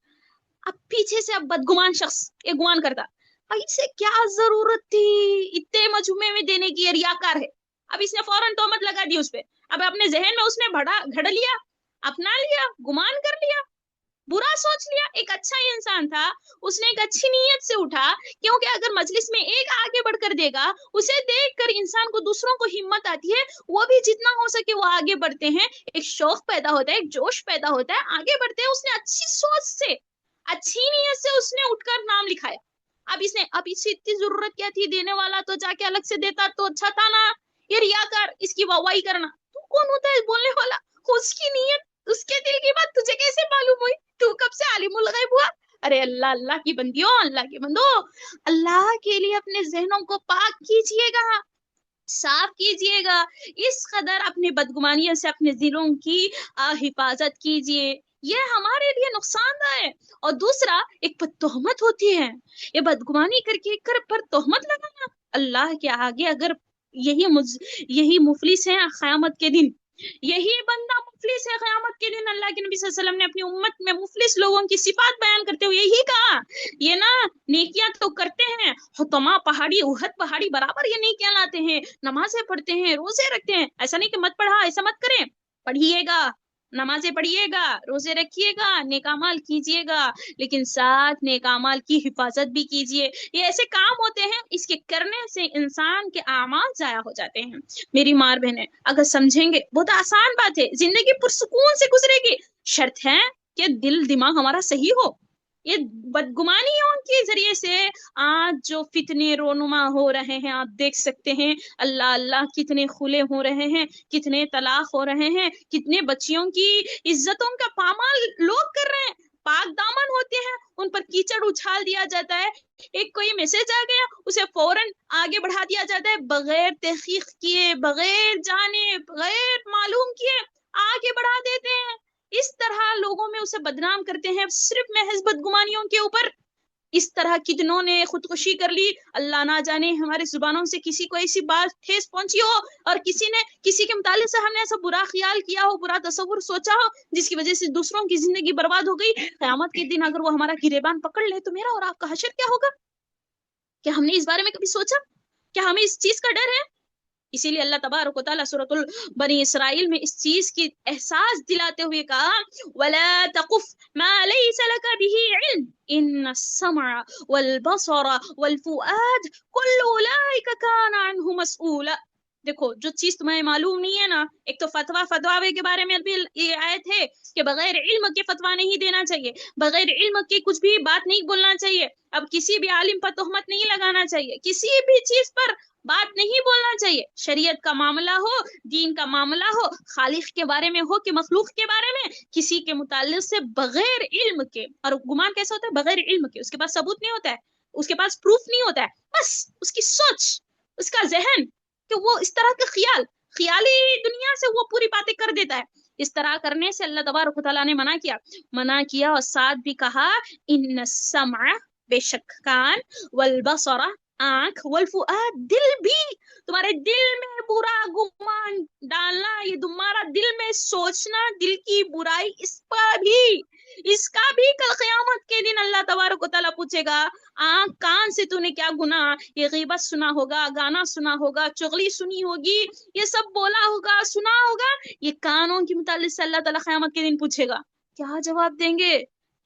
اب پیچھے سے اب بدگمان شخص یہ گمان کرتا، اسے کیا ضرورت تھی اتنے مجموعے میں دینے کی، یہ ریاکار ہے. اب اس نے فوراً تہمت لگا دی اس پہ. اب اپنے ذہن میں اس نے گھڑ لیا، اپنا لیا، گمان کر لیا، برا سوچ لیا. ایک اچھا ہی انسان تھا، اس نے ایک اچھی نیت سے اٹھا، کیونکہ اگر مجلس میں ایک آگے بڑھ کر دے گا، اسے دیکھ کر انسان کو دوسروں کو ہمت آتی ہے، وہ بھی جتنا ہو سکے وہ آگے بڑھتے ہیں، ایک شوق پیدا ہوتا ہے، ایک جوش پیدا ہوتا ہے، آگے بڑھتے ہیں. اس نے اچھی سوچ سے، اچھی نیت سے اس نے اٹھ کر نام لکھایا. اب اسے اتنی ضرورت کیا تھی، دینے والا تو جا کے الگ سے دیتا تو اچھا تھا نا. یہ ریاکار، اس کی واہواہی کرنا. تو کون ہوتا ہے بولنے والا؟ اس کی نیت، اس کے دل کی بات تجھے کیسے معلوم ہوئی؟ تو کب سے عالم الغیب ہوا؟ ارے اللہ کی بندیوں، اللہ کے بندو، اللہ کے لیے اپنے ذہنوں کو پاک کیجئے گا، صاف کیجئے گا. اس قدر اپنی بدگمانیوں سے اپنے دلوں کی حفاظت کیجئے. یہ ہمارے لیے نقصان دہ ہے. اور دوسرا، ایک تہمت ہوتی ہے، یہ بدگمانی کر کے پر تہمت لگانا. اللہ کے آگے اگر یہی مفلس ہیں قیامت کے دن، یہی بندہ مفلس ہے قیامت کے دن. اللہ کے نبی صلی اللہ علیہ وسلم نے اپنی امت میں مفلس لوگوں کی صفات بیان کرتے ہوئے یہی کہا، یہ نا نیکیاں تو کرتے ہیں، حطمہ پہاڑی، احد پہاڑی برابر یہ نیکیاں لاتے ہیں، نمازیں پڑھتے ہیں، روزے رکھتے ہیں. ایسا نہیں کہ مت پڑھا، ایسا مت کریں، پڑھیے گا، نمازیں پڑھیے گا، روزے رکھیے گا، نیک اعمال کیجیے گا، لیکن ساتھ نیک اعمال کی حفاظت بھی کیجیے. یہ ایسے کام ہوتے ہیں، اس کے کرنے سے انسان کے اعمال ضائع ہو جاتے ہیں. میری ماں بہنیں اگر سمجھیں گے، بہت آسان بات ہے، زندگی پرسکون سے گزرے گی. شرط ہے کہ دل دماغ ہمارا صحیح ہو. یہ بدگمانیوں کے ذریعے سے آج جو فتنے رونما ہو رہے ہیں، آپ دیکھ سکتے ہیں، اللہ اللہ کتنے کھلے ہو رہے ہیں، کتنے طلاق ہو رہے ہیں، کتنے بچیوں کی عزتوں کا پامال لوگ کر رہے ہیں. پاک دامن ہوتے ہیں، ان پر کیچڑ اچھال دیا جاتا ہے. ایک کوئی میسج آ گیا، اسے فوراً آگے بڑھا دیا جاتا ہے، بغیر تحقیق کیے، بغیر جانے، بغیر معلوم کیے آگے بڑھا دیتے ہیں. اس طرح لوگوں میں اسے بدنام کرتے ہیں، صرف محض بدگمانیوں کے اوپر. اس طرح کتنوں نے خودکشی کر لی. اللہ نہ جانے ہمارے زبانوں سے کسی کو ایسی بات ٹھیس پہنچی ہو، اور کسی کے متعلق سے ہم نے ایسا برا خیال کیا ہو، برا تصور سوچا ہو، جس کی وجہ سے دوسروں کی زندگی برباد ہو گئی. قیامت کے دن اگر وہ ہمارا گریبان پکڑ لے تو میرا اور آپ کا حشر کیا ہوگا؟ کیا ہم نے اس بارے میں کبھی سوچا؟ کیا ہمیں اس چیز کا ڈر ہے؟ اسی لیے اللہ تبارک و تعالیٰ سورۃ بنی اسرائیل میں اس چیز کی احساس دلاتے ہوئے کہا، وَلَا تَقُفْ مَا لَيْسَ لَكَ بِهِ عِلْمٌ إِنَّ السَّمْعَ وَالْبَصَرَ وَالْفُؤَادَ كُلُّ أُولَئِكَ كَانَ عَنْهُ مَسْئُولًا. دیکھو جو چیز تمہیں معلوم نہیں ہے نا، ایک تو فتوا کے بارے میں بھی یہ آیت ہے کہ بغیر علم کے فتوا نہیں دینا چاہیے، بغیر علم کے کچھ بھی بات نہیں بولنا چاہیے، اب کسی بھی عالم پر تہمت نہیں لگانا چاہیے، کسی بھی چیز پر بات نہیں بولنا چاہیے، شریعت کا معاملہ ہو، دین کا معاملہ ہو، خالق کے بارے میں ہو کہ مخلوق کے بارے میں، کسی کے متعلق سے بغیر علم کے، اور گمان کیسا ہوتا ہے؟ بغیر علم کے، اس کے پاس ثبوت نہیں ہوتا ہے، اس کے پاس پروف نہیں ہوتا ہے، بس اس کی سوچ، اس کا ذہن کہ وہ اس طرح کا خیالی دنیا سے وہ پوری باتیں کر دیتا ہے، اس طرح کرنے سے اللہ تبارک و تعالیٰ نے منع کیا اور ساتھ بھی کہا ان السمع، بے شک کان، والبصر آنکھ، والفؤاد دل بھی، تمہارے دل میں برا گمان ڈالنا، یہ تمہارا دل میں سوچنا، دل کی برائی، اس کا بھی کل قیامت کے دن اللہ تبارک و تعالیٰ پوچھے گا، آنکھ کان سے تو نے کیا گناہ، یہ غیبت سنا ہوگا، گانا سنا ہوگا، چغلی سنی ہوگی، یہ سب بولا ہوگا، سنا ہوگا، یہ کانوں کے متعلق سے اللہ تعالیٰ قیامت کے دن پوچھے گا، کیا جواب دیں گے؟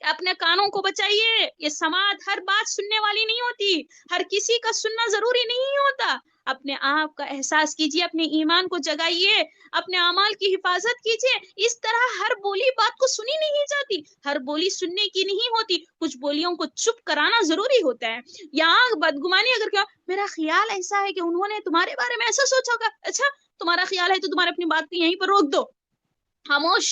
اپنے کانوں کو بچائیے، یہ سماعت ہر بات سننے والی نہیں ہوتی، ہر کسی کا سننا ضروری نہیں ہوتا، اپنے آپ کا احساس کیجیے، اپنے ایمان کو جگائیے، اپنے اعمال کی حفاظت کیجیے، اس طرح ہر بولی بات کو سنی نہیں جاتی، ہر بولی سننے کی نہیں ہوتی، کچھ بولیوں کو چپ کرانا ضروری ہوتا ہے، یہاں بدگمانی اگر کیا، میرا خیال ایسا ہے کہ انہوں نے تمہارے بارے میں ایسا سوچا ہوگا، اچھا تمہارا خیال ہے تو تمہارے اپنی بات کو یہیں پر روک دو، خاموش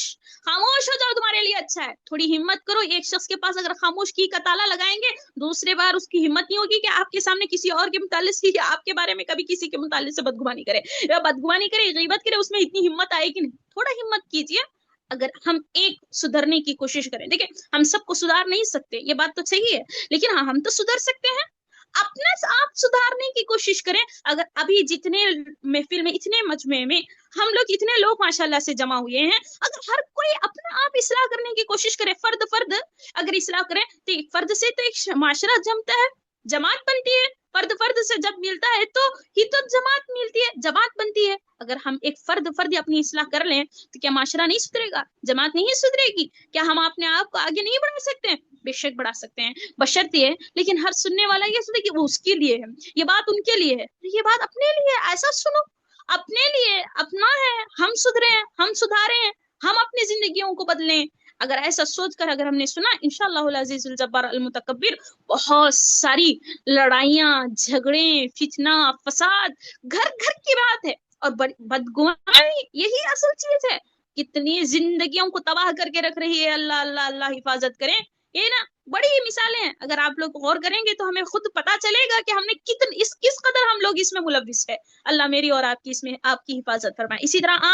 ہو جاؤ، تمہارے لیے اچھا ہے، تھوڑی ہمت کرو، ایک شخص کے پاس اگر خاموش کی کا تالا لگائیں گے، دوسرے بار اس کی ہمت نہیں ہوگی کہ آپ کے سامنے کسی اور کے متعلق سے یا آپ کے بارے میں کبھی کسی کے متعلق سے بدگمانی کرے یا بدگمانی کرے، غیبت کرے، اس میں اتنی ہمت آئے گی نہیں، تھوڑا ہمت کیجیے، اگر ہم ایک سدھرنے کی کوشش کریں، دیکھیں ہم سب کو سدھار نہیں سکتے، یہ بات تو صحیح ہے، لیکن ہاں ہم تو سدھر سکتے ہیں، اپنے آپ سدھارنے کی کوشش کریں، اگر ابھی جتنے محفل میں، اتنے مجمع میں ہم لوگ اتنے لوگ ماشاءاللہ سے جمع ہوئے ہیں، اگر ہر کوئی اپنا آپ اصلاح کرنے کی کوشش کرے، فرد اگر اصلاح کرے تو ایک فرد سے تو ایک معاشرہ جمتا ہے، جماعت بنتی ہے، فرد سے جب ملتا ہے تو ہی تو جماعت ملتی ہے، جماعت بنتی ہے، اگر ہم ایک فرد اپنی اصلاح کر لیں تو کیا معاشرہ نہیں سدھرے گا؟ جماعت نہیں سدھرے گی؟ کیا ہم اپنے آپ کو آگے نہیں بڑھا سکتے ہیں؟ بے شک بڑھا سکتے ہیں، بشرطے ہے لیکن ہر سننے والا یہ سنے کہ وہ اس کے لیے ہے، یہ بات ان کے لیے ہے، یہ بات اپنے لیے ہے، ایسا سنو، اپنے لیے اپنا ہے، ہم سدھرے ہیں، ہم سدھارے ہیں، ہم اپنی زندگیوں کو بدلیں، اگر ایسا سوچ کر اگر ہم نے سنا، انشاءاللہ العزیز الجبار المتکبر، بہت ساری لڑائیاں، جھگڑے، فتنہ، فساد، گھر گھر کی بات ہے، اور بدگمانی یہی اصل چیز ہے، کتنی زندگیوں کو تباہ کر کے رکھ رہی ہے، اللہ اللہ اللہ حفاظت کریں، یہ نا بڑی مثالیں ہیں، اگر آپ لوگ غور کریں گے تو ہمیں خود پتا چلے گا کہ ہم نے کس قدر ہم لوگ اس میں ملوث ہے، اللہ میری اور آپ کی اس میں آپ کی حفاظت فرمائے۔ اسی طرح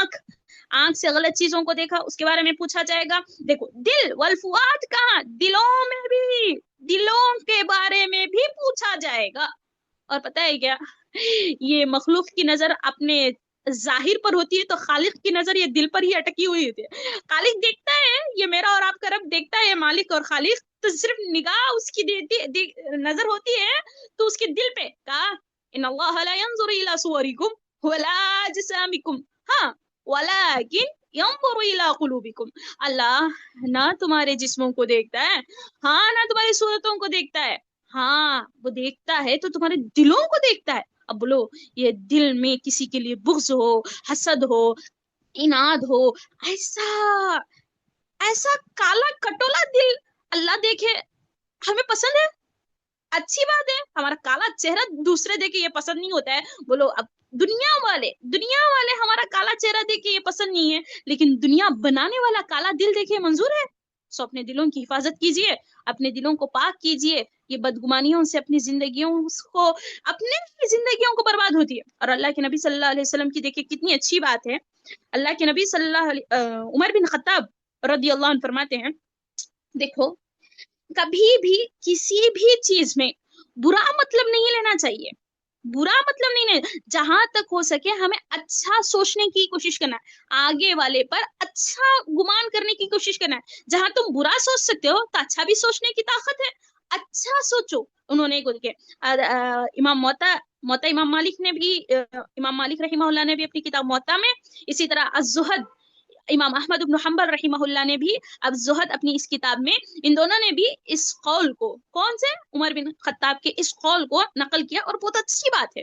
آنکھ سے غلط چیزوں کو دیکھا، اس کے بارے میں پوچھا جائے گا، دیکھو دل والفؤاد کہاں، دلوں کے بارے میں بھی پوچھا جائے گا، اور پتہ ہے کیا، یہ مخلوق کی نظر اپنے ظاہر پر ہوتی ہے، تو خالق کی نظر یہ دل پر ہی اٹکی ہوئی ہوتی ہے، خالق دیکھتا ہے، یہ میرا اور آپ کا رب دیکھتا ہے، مالک اور خالق، تو صرف نگاہ اس کی نظر ہوتی ہے تو اس کے دل پہ، کہا ان اللہ لا ينظر الى صورکم ولا اجسامکم، ہاں ولكن ينظر الى قلوبکم، اللہ نہ تمہارے جسموں کو دیکھتا ہے، ہاں نہ تمہاری صورتوں کو دیکھتا ہے، ہاں وہ دیکھتا ہے تو تمہارے دلوں کو دیکھتا ہے، اب بولو یہ دل میں کسی کے لیے بغض ہو، حسد ہو، اناد ہو، ایسا کالا کٹولا دل اللہ دیکھے، ہمیں پسند ہے؟ اچھی بات ہے، ہمارا کالا چہرہ دوسرے دیکھے یہ پسند نہیں ہوتا ہے، بولو اب دنیا والے ہمارا کالا چہرہ دیکھے یہ پسند نہیں ہے، لیکن دنیا بنانے والا کالا دل دیکھے منظور ہے، سو اپنے دلوں کی حفاظت کیجئے، اپنے دلوں کو پاک کیجئے، یہ بدگمانیوں سے اپنی زندگیوں کو برباد ہوتی ہے، اور اللہ کے نبی صلی اللہ علیہ وسلم کی دیکھیں کتنی اچھی بات ہے، اللہ کے نبی صلی اللہ علیہ عمر بن خطاب رضی اللہ عنہ فرماتے ہیں، دیکھو کبھی بھی کسی بھی چیز میں برا مطلب نہیں لینا چاہیے، برا مطلب نہیں لینا، جہاں تک ہو سکے ہمیں اچھا سوچنے کی کوشش کرنا ہے، آگے والے پر اچھا گمان کرنے کی کوشش کرنا ہے، جہاں تم برا سوچ سکتے ہو تو اچھا بھی سوچنے کی طاقت ہے، اچھا سوچو، انہوں نے امام مالک نے بھی، امام مالک رحمہ اللہ نے بھی اپنی کتاب موطا میں، اسی طرح الزہد امام احمد بن حنبل رحمہ اللہ نے بھی اب زہد اپنی اس کتاب میں، ان دونوں نے بھی اس قول کو، کون سے، عمر بن خطاب کے اس قول کو نقل کیا، اور بہت اچھی بات ہے،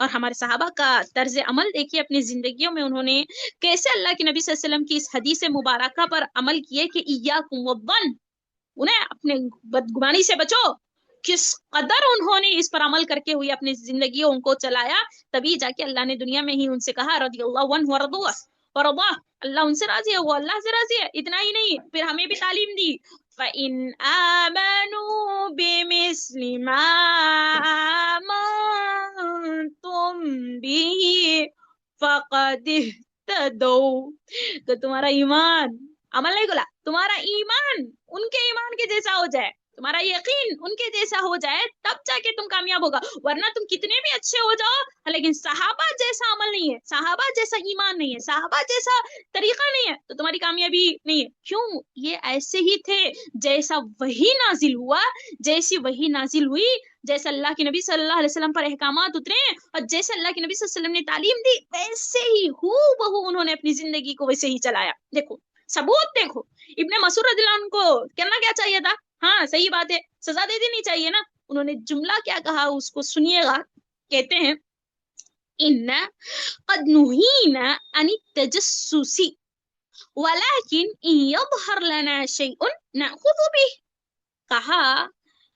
اور ہمارے صحابہ کا طرز عمل دیکھیے اپنی زندگیوں میں، انہوں نے کیسے اللہ کے نبی صلی اللہ علیہ وسلم کی اس حدیث مبارکہ پر عمل کیے کہ ایاکم والظن، انہیں اپنے بدگمانی سے بچو، کس قدر انہوں نے اس پر عمل کر کے ہوئی اپنی زندگیوں کو چلایا، تبھی جا کے اللہ نے دنیا میں ہی ان سے کہا رضی اللہ عنہ ورضا، اللہ ان سے راضی ہے، وہ اللہ سے راضی ہے۔ اتنا ہی نہیں، پھر ہمیں بھی تعلیم دی فَإِنْ آمَنُوا بِمِثْلِ مَا آمَنْتُمْ بِهِ فَقَدِ اهْتَدَوْا، تو تمہارا ایمان، عمل نہیں کھلا، تمہارا ایمان ان کے ایمان کے جیسا ہو جائے، تمہارا یقین ان کے جیسا ہو جائے، تب جا کے تم کامیاب ہوگا، ورنہ تم کتنے بھی اچھے ہو جاؤ لیکن صحابہ جیسا عمل نہیں ہے، صحابہ جیسا ایمان نہیں ہے، صحابہ جیسا طریقہ نہیں ہے، تو تمہاری کامیابی نہیں ہے۔ کیوں؟ یہ ایسے ہی تھے جیسا وحی نازل ہوا، جیسی وحی نازل ہوئی، جیسے اللہ کے نبی صلی اللہ علیہ وسلم پر احکامات اترے اور جیسے اللہ کے نبی صلی اللہ علیہ وسلم نے تعلیم دی، ویسے ہی ہو بہو انہوں نے اپنی زندگی کو ویسے ہی چلایا۔ دیکھو ثبوت، دیکھو ابن مسعود رضی اللہ عنہ کو کرنا کیا چاہیے تھا؟ ہاں صحیح بات ہے، سزا دے دینی چاہیے نا، انہوں نے جملہ کیا کہا اس کو سنیے گا، کہتے ہیں ان قد نہینا عن التجسس ولكن ان يظهر لنا شيء ناخذ به، کہا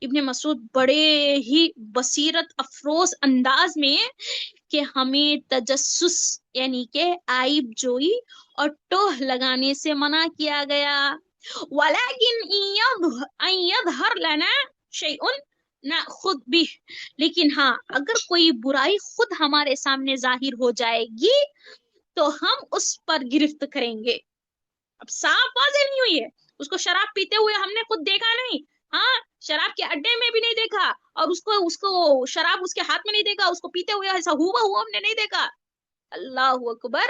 ابن مسعود بڑے ہی بصیرت افروز انداز میں کہ ہمیں تجسس یعنی کہ عیب جوئی اور ٹوہ لگانے سے منع کیا گیا، ولیکن ان یظہر لنا شیء ناخذ به، لیکن ہاں اگر کوئی برائی خود ہمارے سامنے ظاہر ہو جائے گی تو ہم اس پر گرفت کریں گے۔ اب صاف واضح نہیں ہوئی ہے، اس کو شراب پیتے ہوئے ہم نے خود دیکھا نہیں، ہاں شراب کے اڈے میں بھی نہیں دیکھا، اور اس کو شراب اس کے ہاتھ میں نہیں دیکھا، اس کو پیتے ہوئے ایسا ہوا ہم نے نہیں دیکھا، اللہ اکبر،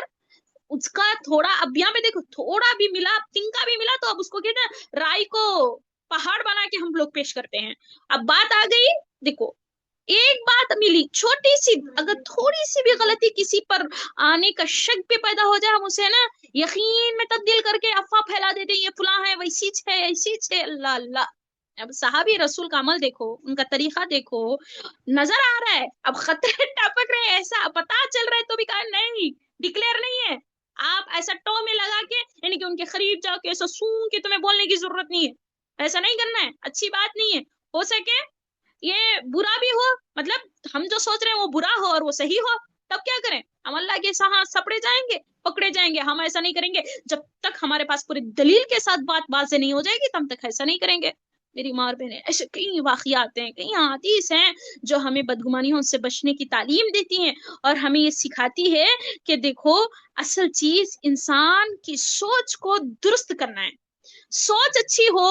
اس کا تھوڑا اب یہاں پہ دیکھو تھوڑا بھی ملا، تنکا بھی ملا تو اب اس کو کہتے ہیں رائی کو پہاڑ بنا کے ہم لوگ پیش کرتے ہیں۔ اب بات آ گئی، دیکھو ایک بات ملی چھوٹی سی، اگر تھوڑی سی بھی غلطی کسی پر آنے کا شک بھی پیدا ہو جائے، ہم اسے نا یقین میں تبدیل کر کے افواہ پھیلا دیتے ہیں، یہ فلاں ہے، ویسی ہے، ایسی ہے، اللہ اللہ۔ اب صحابی رسول کا عمل دیکھو، ان کا طریقہ دیکھو، نظر آ رہا ہے اب خطرے ٹپک رہے ہیں، ایسا پتا چل رہا ہے تو بھی کہا نہیں، ڈکلیئر نہیں ہے، آپ ایسا ٹو میں لگا کے یعنی کہ ان کے قریب جا کے ایسا سون کے تمہیں بولنے کی ضرورت نہیں ہے، ایسا نہیں کرنا ہے، اچھی بات نہیں ہے، ہو سکے یہ برا بھی ہو، مطلب ہم جو سوچ رہے ہیں وہ برا ہو اور وہ صحیح ہو، تب کیا کریں؟ ہم اللہ کے ساتھ سپڑے جائیں گے، پکڑے جائیں گے، ہم ایسا نہیں کریں گے جب تک ہمارے پاس پوری دلیل کے ساتھ بات واضح نہیں ہو جائے گی، تب تک ایسا نہیں کریں گے۔ میری ماں اور بہنیں، ایسے کئی واقعات ہیں، کئی حدیث ہیں جو ہمیں بدگمانیوں سے بچنے کی تعلیم دیتی ہیں اور ہمیں یہ سکھاتی ہے کہ دیکھو اصل چیز انسان کی سوچ کو درست کرنا ہے، سوچ اچھی ہو،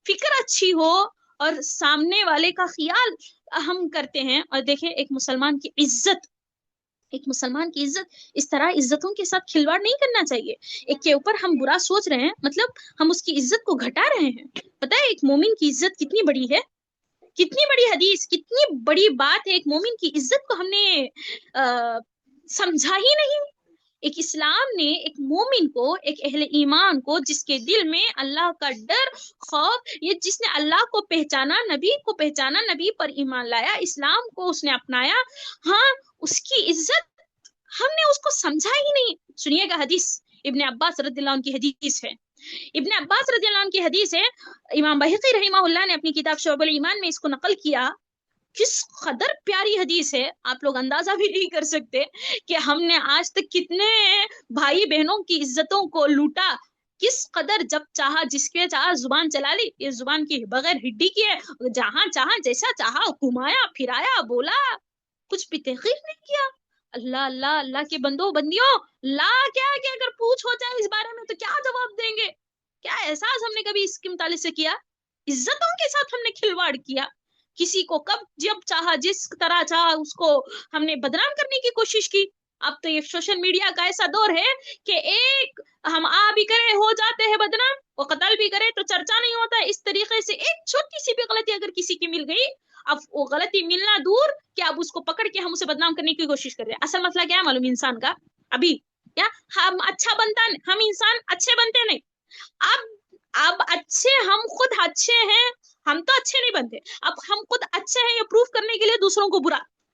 فکر اچھی ہو اور سامنے والے کا خیال ہم کرتے ہیں، اور دیکھیں ایک مسلمان کی عزت، ایک مسلمان کی عزت، اس طرح عزتوں کے ساتھ کھلواڑ نہیں کرنا چاہیے، ایک کے اوپر ہم برا سوچ رہے ہیں مطلب ہم اس کی عزت کو گھٹا رہے ہیں۔ پتہ ہے ایک مومن کی عزت کتنی بڑی ہے، کتنی بڑی حدیث، کتنی بڑی بات ہے، ایک مومن کی عزت کو ہم نے سمجھا ہی نہیں۔ ایک اسلام نے ایک مومن کو، ایک اہل ایمان کو، جس کے دل میں اللہ کا ڈر، خوف، یہ جس نے اللہ کو پہچانا، نبی کو پہچانا، نبی پر ایمان لایا، اسلام کو اس نے اپنایا، ہاں اس کی عزت ہم نے اس کو سمجھا ہی نہیں۔ سنیے گا حدیث، ابن عباس رضی اللہ عنہ کی حدیث ہے، ابن عباس رضی اللہ عنہ کی حدیث ہے، امام بہقی رحمہ اللہ نے اپنی کتاب شعب الایمان میں اس کو نقل کیا۔ کس قدر پیاری حدیث ہے، آپ لوگ اندازہ بھی نہیں کر سکتے کہ ہم نے آج تک کتنے بھائی بہنوں کی عزتوں کو لوٹا، کس قدر جب چاہا جس کے چاہا زبان چلا لی، یہ زبان کی بغیر ہڈی کی ہے، جہاں چاہا جیسا چاہا گھمایا پھرایا بولا، کچھ بھی تحقیق نہیں کیا۔ اللہ اللہ اللہ کے بندوں بندیوں، لا کیا کہ اگر پوچھ ہو جائے اس بارے میں تو کیا جواب دیں گے؟ کیا احساس ہم نے کبھی اس کے متعلق سے کیا؟ عزتوں کے ساتھ ہم نے کھلواڑ کیا، کسی کو کب جب چاہا جس طرح چاہا اس کو ہم نے بدنام کرنے کی کوشش کی۔ اب تو یہ سوشل میڈیا کا ایسا دور ہے کہ ایک ہم آ بھی کرے ہو جاتے ہیں بدنام، وہ قتل بھی کرے تو چرچا نہیں ہوتا ہے، اس طریقے سے ایک چھوٹی سی بھی غلطی اگر کسی کی مل گئی، اب وہ غلطی ملنا دور کہ اب اس کو پکڑ کے ہم اسے بدنام کرنے کی کوشش کر رہے ہیں۔ اصل مسئلہ کیا ہے معلوم انسان کا؟ ابھی کیا ہم اچھا بنتا، ہم انسان اچھے بنتے نہیں، اب اچھے، ہم خود اچھے ہیں، ہم تو اچھے نہیں بنتے، اب ہم خود اچھے ہیں یہ پروف کرنے کے لیے دوسروں کو برا،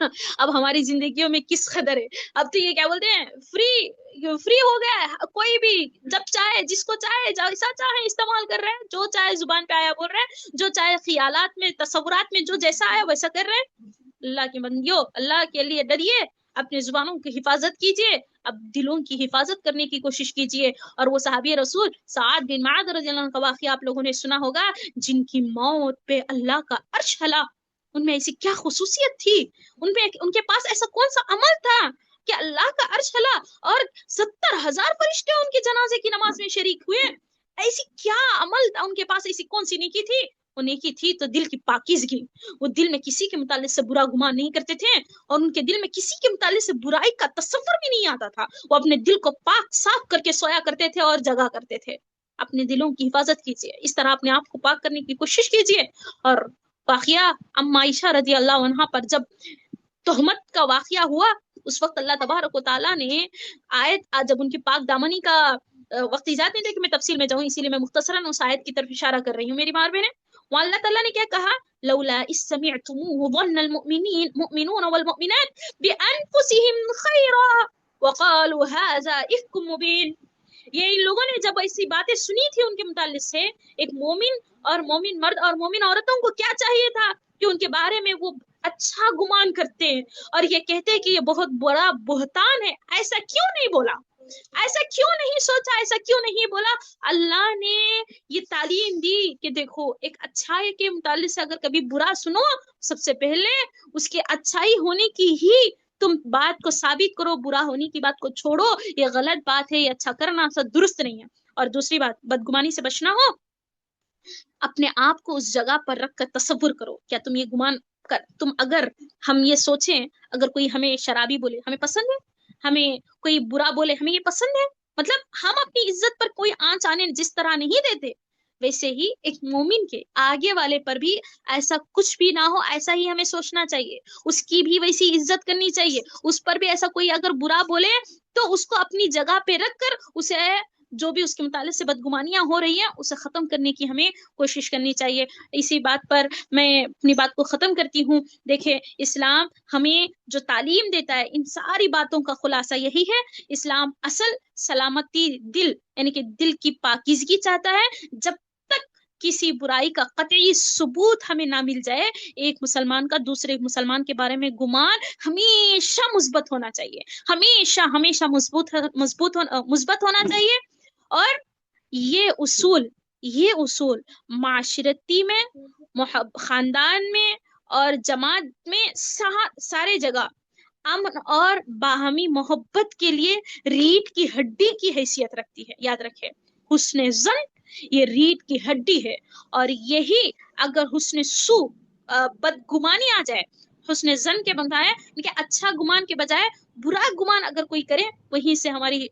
اب ہماری زندگیوں میں کس قدر ہے، اب تو یہ کیا بولتے ہیں، فری ہو گیا ہے، کوئی بھی جب چاہے جس کو چاہے جیسا چاہے استعمال کر رہے ہیں، جو چاہے زبان پہ آیا بول رہے ہیں، جو چاہے خیالات میں تصورات میں جو جیسا آیا ویسا کر رہے ہیں۔ اللہ کے بندیوں، اللہ کے لیے ڈریے، اپنے زبانوں کی حفاظت کیجیے، اب دلوں کی حفاظت کرنے کی کوشش کیجیے۔ اور وہ صحابی رسول سعد بن معاذ رضی اللہ عنہ کا واقعہ آپ لوگوں نے سنا ہوگا، جن کی موت پہ اللہ کا عرش ہلا، ان میں ایسی کیا خصوصیت تھی، ان کے پاس ایسا کون سا عمل تھا کہ اللہ کا عرش ہلا اور 70,000 فرشتے ان کے جنازے کی نماز میں شریک ہوئے؟ ایسی کیا عمل تھا ان کے پاس، ایسی کون سی نیکی تھی؟ وہ نیکی تھی تو دل کی پاکیزگی، وہ دل میں کسی کے متعلق سے برا گمان نہیں کرتے تھے، اور ان کے دل میں کسی کے متعلق سے برائی کا تصور بھی نہیں آتا تھا، وہ اپنے دل کو پاک صاف کر کے سویا کرتے تھے اور جگا کرتے تھے۔ اپنے دلوں کی حفاظت کیجیے، اس طرح اپنے آپ کو پاک کرنے کی کوشش کیجیے۔ اور واقعہ ام عائشہ رضی اللہ عنہا پر جب تہمت کا واقعہ ہوا، اس وقت اللہ تبارک و تعالیٰ نے آیت، جب ان کی پاک دامنی کا وقت ایجاد نہیں تھا کہ میں تفصیل میں جاؤں، اسی لیے میں مختصراً اس آیت کی طرف اشارہ کر رہی ہوں میری ماں بہنیں۔ وہاں اللہ تعالیٰ نے کیا کہا، لولا اذ سمعتموه ظن المؤمنون والمؤمنات بانفسهم خیرا وقالوا هذا افک مبین۔ یہ ان لوگوں نے جب ایسی باتیں سنی تھی ان کے متعلق سے، ایک مومن اور مومن مرد اور مومن عورتوں کو کیا چاہیے تھا کہ ان کے بارے میں وہ اچھا گمان کرتے ہیں اور یہ کہتے ہیں کہ یہ بہت بڑا بہتان ہے۔ ایسا کیوں نہیں بولا، ایسا کیوں نہیں سوچا، ایسا کیوں نہیں بولا؟ اللہ نے یہ تعلیم دی کہ دیکھو، ایک اچھائی کے متعلق سے اگر کبھی برا سنو، سب سے پہلے اس کے اچھائی ہونے کی ہی تم بات کو ثابت کرو، برا ہونے کی بات کو چھوڑو، یہ غلط بات ہے، یہ اچھا کرنا سب درست نہیں ہے۔ اور دوسری بات، بدگمانی سے بچنا ہو، اپنے آپ کو اس جگہ پر رکھ کر تصور کرو، کیا تم یہ گمان تم اگر ہم یہ سوچیں، اگر کوئی ہمیں شرابی بولے ہمیں پسند ہے، ہمیں کوئی برا بولے ہمیں یہ پسند ہے، مطلب ہم اپنی عزت پر کوئی آنچ آنے جس طرح نہیں دیتے، ویسے ہی ایک مومن کے آگے والے پر بھی ایسا کچھ بھی نہ ہو، ایسا ہی ہمیں سوچنا چاہیے، اس کی بھی ویسی عزت کرنی چاہیے، اس پر بھی ایسا کوئی اگر برا بولے تو اس کو اپنی جگہ پہ رکھ کر اسے جو بھی اس کے متعلق سے بدگمانیاں ہو رہی ہیں اسے ختم کرنے کی ہمیں کوشش کرنی چاہیے۔ اسی بات پر میں اپنی بات کو ختم کرتی ہوں۔ دیکھیں، اسلام ہمیں جو تعلیم دیتا ہے، ان ساری باتوں کا خلاصہ یہی ہے، اسلام اصل سلامتی دل، یعنی کہ دل کی پاکیزگی چاہتا ہے۔ جب تک کسی برائی کا قطعی ثبوت ہمیں نہ مل جائے، ایک مسلمان کا دوسرے مسلمان کے بارے میں گمان ہمیشہ مثبت ہونا چاہیے، ہمیشہ ہمیشہ مثبت ہونا چاہیے۔ اور یہ اصول معاشرتی میں، خاندان میں اور جماعت میں سارے جگہ امن اور باہمی محبت کے لیے ریڑھ کی ہڈی کی حیثیت رکھتی ہے۔ یاد رکھے، حسن ظن یہ ریڑھ کی ہڈی ہے، اور یہی اگر حسن سو بدگمانی آ جائے، حسن ظن کے بجائے کہ اچھا گمان کے بجائے برا گمان اگر کوئی کرے، وہیں سے ہماری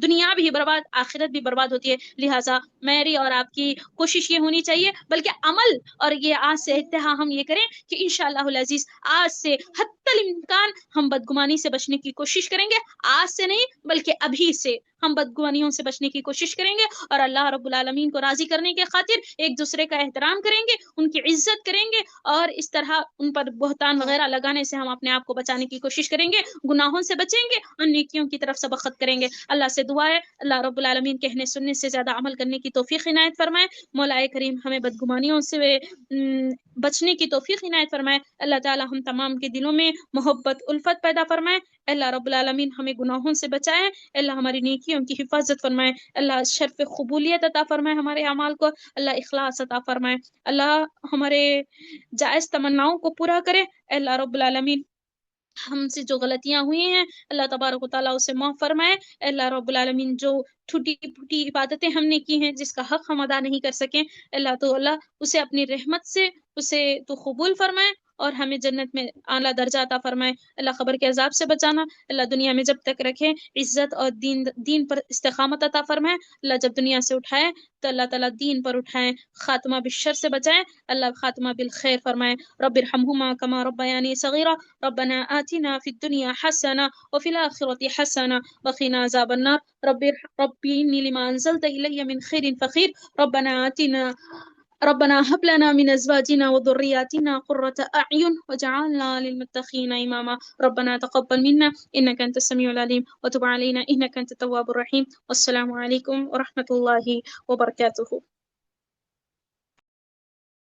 دنیا بھی برباد، آخرت بھی برباد ہوتی ہے۔ لہٰذا میری اور آپ کی کوشش یہ ہونی چاہیے، بلکہ عمل اور یہ آج سے اتحاد ہم یہ کریں کہ انشاءاللہ العزیز آج سے حتی الامکان ہم بدگمانی سے بچنے کی کوشش کریں گے، آج سے نہیں بلکہ ابھی سے ہم بدگمانیوں سے بچنے کی کوشش کریں گے، اور اللہ رب العالمین کو راضی کرنے کے خاطر ایک دوسرے کا احترام کریں گے، ان کی عزت کریں گے، اور اس طرح ان پر بہتان وغیرہ لگانے سے ہم اپنے آپ کو بچانے کی کوشش کریں گے، گناہوں سے بچیں گے اور نیکیوں کی طرف سبقت کریں گے۔ اللہ سے دعا ہے اللہ رب العالمین کہنے سننے سے زیادہ عمل کرنے کی توفیق عنایت فرمائے، مولا کریم ہمیں بدگمانیوں سے بچنے کی توفیق عنایت فرمائے، اللہ تعالی ہم تمام کے دلوں میں محبت الفت پیدا فرمائے، اللہ رب العالمین ہمیں گناہوں سے بچائے، اللہ ہماری نیکیوں کی حفاظت فرمائے، اللہ شرف قبولیت عطا فرمائے ہمارے اعمال کو، اللہ اخلاص عطا فرمائے، اللہ ہمارے جائز تمناؤں کو پورا کرے، اللہ رب العالمین ہم سے جو غلطیاں ہوئی ہیں اللہ تبارک و تعالیٰ اسے معاف فرمائے، اللہ رب العالمین جو ٹوٹی پھوٹی عبادتیں ہم نے کی ہیں جس کا حق ہم ادا نہیں کر سکیں، اللہ اسے اپنی رحمت سے اسے تو قبول فرمائے اور ہمیں جنت میں اعلیٰ درجہ عطا فرمائے، اللہ قبر کے عذاب سے بچانا، اللہ دنیا میں جب تک رکھے عزت اور دین پر استقامت عطا فرمائے، اللہ جب دنیا سے اٹھائے تو اللہ تعالیٰ دین پر اٹھائے، خاتمہ بالشر سے بچائے، اللہ خاتمہ بالخیر فرمائے، رب ارحمہما کما ربیانی صغیرا، ربنا آتنا فی الدنیا حسنہ وفی الآخرۃ حسنہ وقنا عذاب النار، رب انی لما انزلت الی من خیر فقیر، ربنا آتنا ربنا هب لنا من أزواجنا وذرياتنا قرة أعين واجعلنا للمتقين إماما ربنا تقبل منا إنك أنت السميع العليم وتب علينا إنك أنت التواب الرحيم والسلام عليكم ورحمة الله وبركاته.